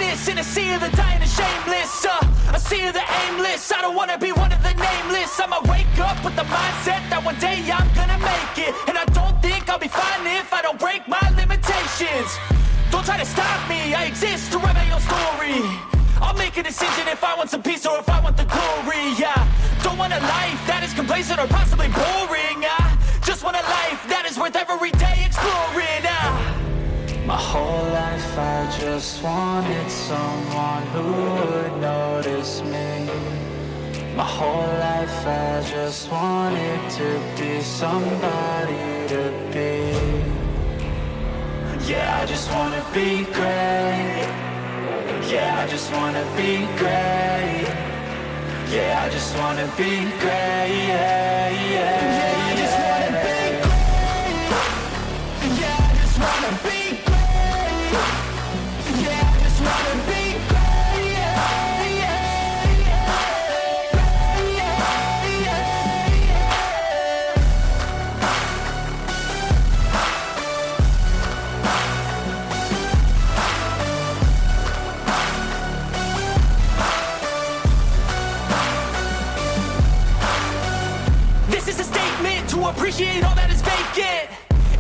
greatness in a sea of the dying and shameless. A sea of the aimless. I don't wanna be one of the nameless. I'ma wake up with the mindset that one day I'm gonna make it. And I don't think I'll be fine if I don't break my limitations. Don't try to stop me, I exist to write my own story. I'll make a decision if I want some peace or if I want the glory. Yeah, don't want a life that is complacent or possibly boring. I just want a life that is worth every day exploring. My whole life I just wanted someone who would notice me. My whole life I just wanted to be somebody to be. Yeah, I just wanna be great. Yeah, I just wanna be great. Yeah, I just wanna be great. Yeah, yeah, yeah, I just wanna be great. Yeah, I just wanna be great. Yeah, I just wanna be great. Yeah, yeah, yeah, yeah, yeah, yeah. This is a statement to appreciate all that is vacant.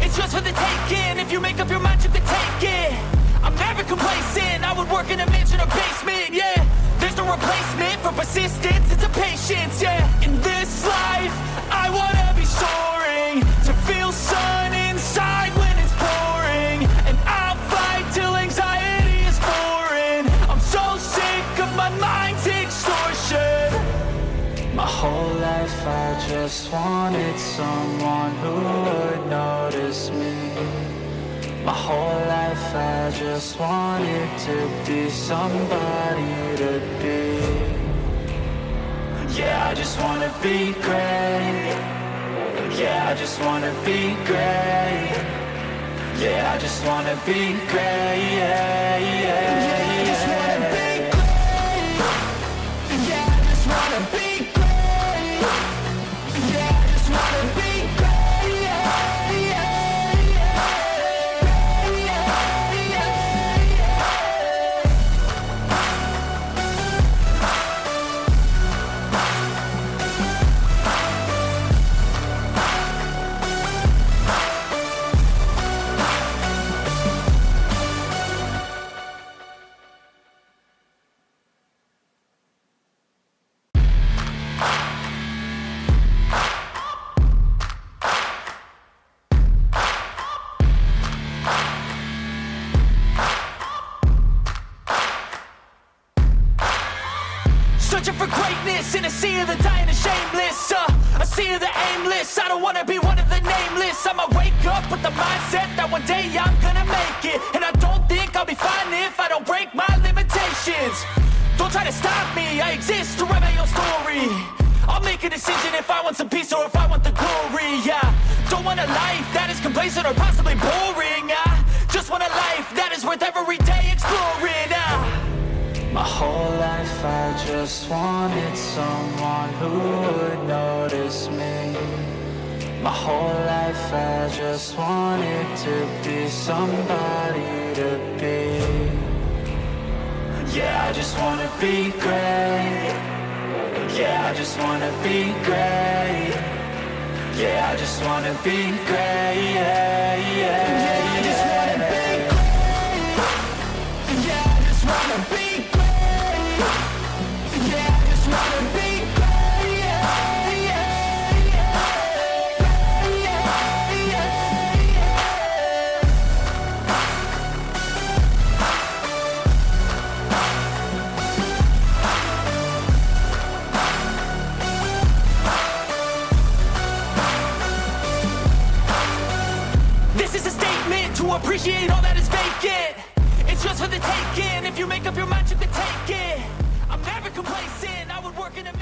It's just for the taking. If you make up your mind, you can take it. I'm never complacent. I would work in a mansion or basement. Yeah, there's no replacement for persistence. It's a patience. Yeah, in this life, I wanna be soaring, to feel sun inside when it's pouring. And I'll fight till anxiety is foreign. I'm so sick of my mind's extortion. My whole life I just wanted someone who would notice me. My whole life I just wanted to be somebody to be. Yeah, I just wanna be great. Yeah, I just wanna be great. Yeah, I just wanna be great. Yeah, yeah, yeah, I just wanna be great. Yeah, I just wanna be great. Yeah, I just wanna be great. Yeah, yeah, yeah, yeah, yeah, yeah. Searching for greatness in a sea of the dying and shameless. A sea of the aimless. I don't wanna be one of the nameless. I'ma wake up with the mindset that one day I'm gonna make it. And I don't think I'll be fine if I don't break my limitations. Don't try to stop me, I exist to write my own story. I'll make a decision if I want some peace or if I want the glory. Yeah, don't want a life that is complacent or possibly boring. I just want a life that is worth every day exploring. My whole life I just wanted someone who would notice me. My whole life I just wanted to be somebody to be. Yeah, I just wanna be great. Yeah, I just wanna be great. Yeah, I just wanna be great. Yeah, yeah, yeah, I just wanna be great. Yeah, I just wanna be great. Yeah, I just wanna be great. Yeah, yeah, yeah, yeah, yeah, yeah. This is a statement to appreciate all that is vacant. It's just for the taking. If you make up your mind, you can take it. I'm never complacent. I would work in a